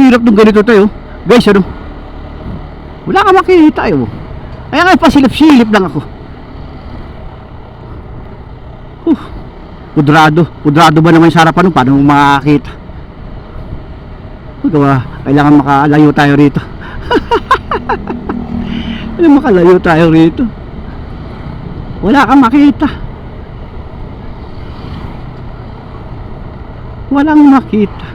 hirap nung ganito tayo. Guys, ano? Wala ka makikita eh. Kaya nga pasilip-silip lang ako. Kudrado ba naman sa harapan? Paano mo makakita? Kailangan makalayo tayo rito. Makalayo tayo rito. Wala kang makita. Walang makita.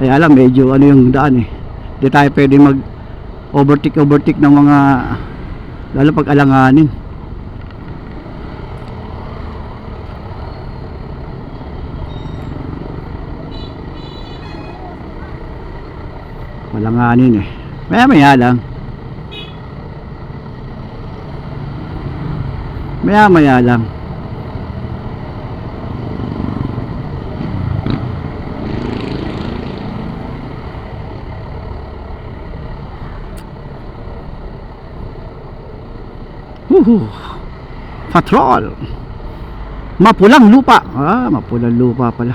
Ay alam, medyo ano yung daan eh. Hindi tayo pwede mag overtake ng mga, lalo pag alanganin. Alanganin eh. Maya lang. Maya lang. Patrol. Mapulang lupa. Mapulang lupa pala.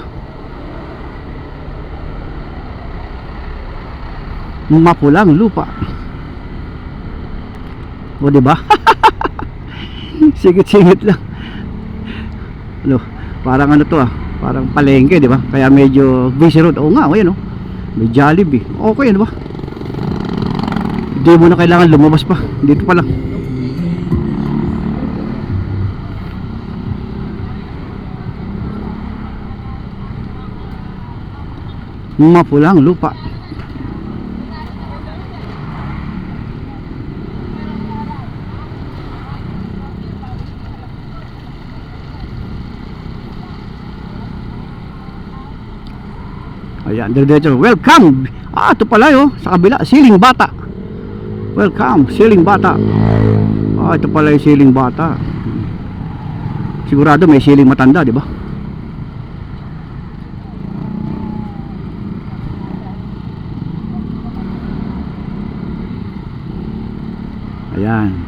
Mapulang lupa. O diba? Singit-singit lang. Ano, parang ano to parang palengke, diba? Kaya medyo busy road. Oo nga, ayan may Jollibee. Okay, ano ba? Hindi mo na kailangan lumabas pa. Dito pa lang. Mapulang lupa. Ayan, diretso. Welcome. Ito pala sa kabila, Siling Bata. Welcome, Siling Bata. Ito pala yung Siling Bata. Sigurado may siling matanda, di ba? Ayan.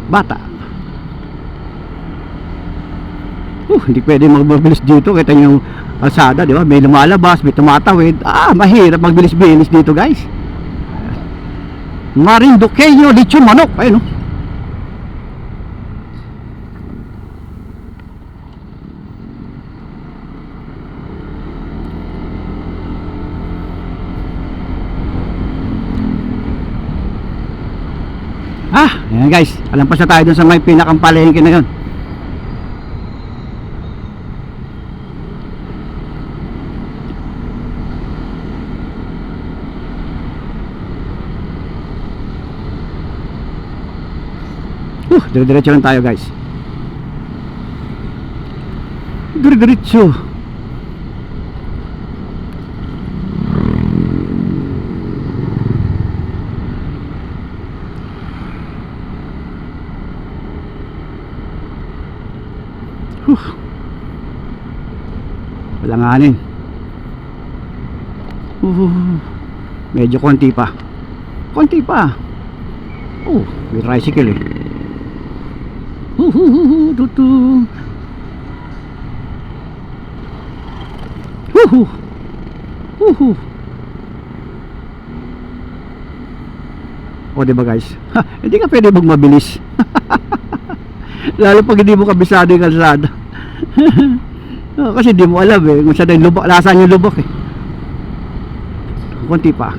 Bata. Hindi pwede magbilis dito. Kita nyo yung kalsada, di ba? May lumalabas, may tumatawid. Mahirap magbilis-bilis dito, guys. Marinduqueño lechon manok. Ayun, ayan guys, alampas na tayo dun sa may pinakang palengke na yun. Dire-diretso lang tayo guys. Dire-diretso. Walanganin. Medyo konti pa. May tricycle eh. O diba guys? Hindi ka pwede magmabilis. Lalo pag hindi mo kabisado yung kalsada. Kasi hindi mo alam kung saan yung lubak, nasaan yung lubak eh. Konti pa.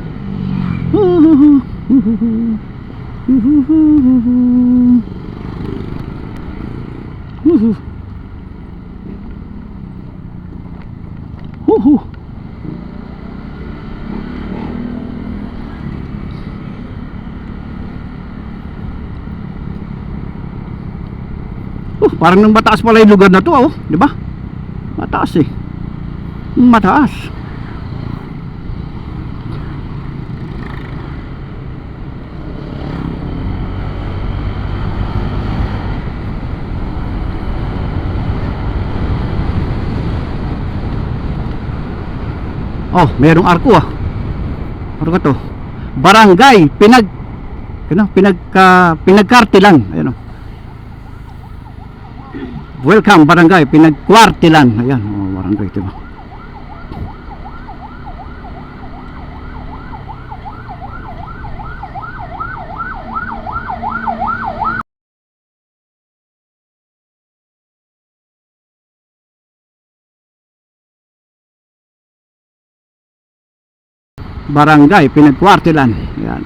Parang nang mataas pala yung lugar na to, di ba? Mataas eh. Mataas. Merong arko Ano ka to? Barangay Pinagkartilan. Ayan o. Welcome Barangay Pinagkwartilan. Ayan, barangay, diba? Barangay Pinagkwartilan. Ayan.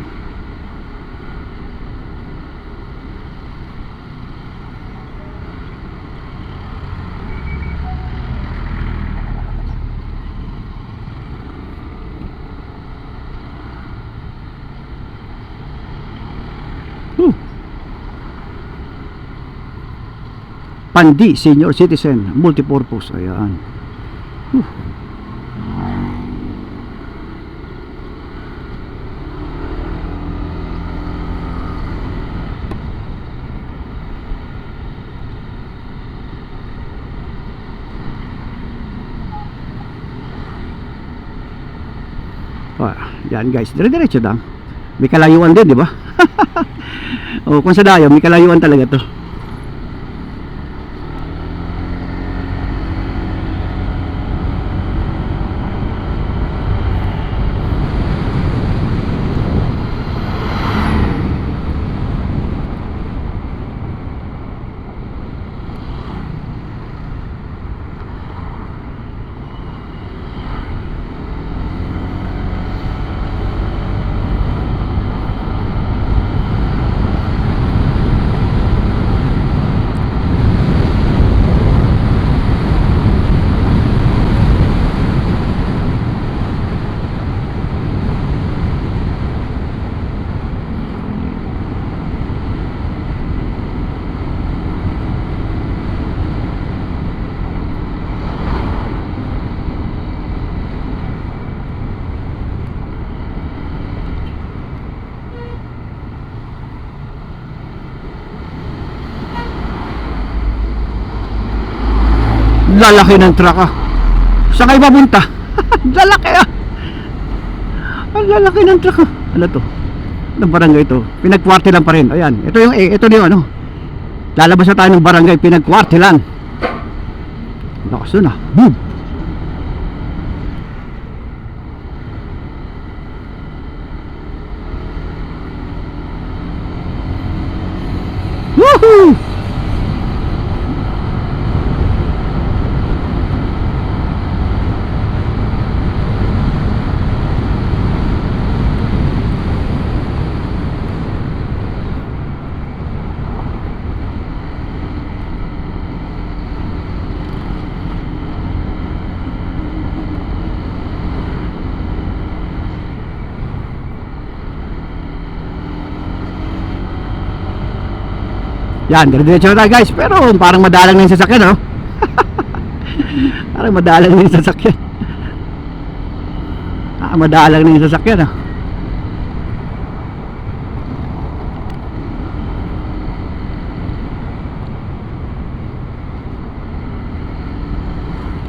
Pandi Senior Citizen Multipurpose. Ayan. Yan guys, dire-diretso lang. May kalayuan din, di ba? O kung sa dayo, may kalayuan talaga to. Lalaki ng truck ah. Saan kayo papunta? Lalaki ah. Ang lalaki ng truck ah. Ano to? Anong barangay ito? Pinagkwartilan pa rin. Ayan. Ito yung ano. Lalabas na tayo ng barangay Pinagkwartilan. Lakas doon ah. Boom. Woohoo! Yan, dire-diretso na tayo guys. Pero parang madalang na yung sasakyan, no? Parang madalang na yung sasakyan. Madalang na yung sasakyan, ah.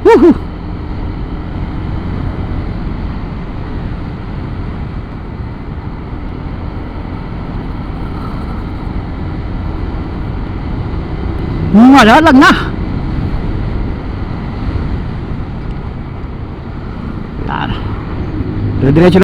Woohoo! Malalag na. Yan. Dire-diretso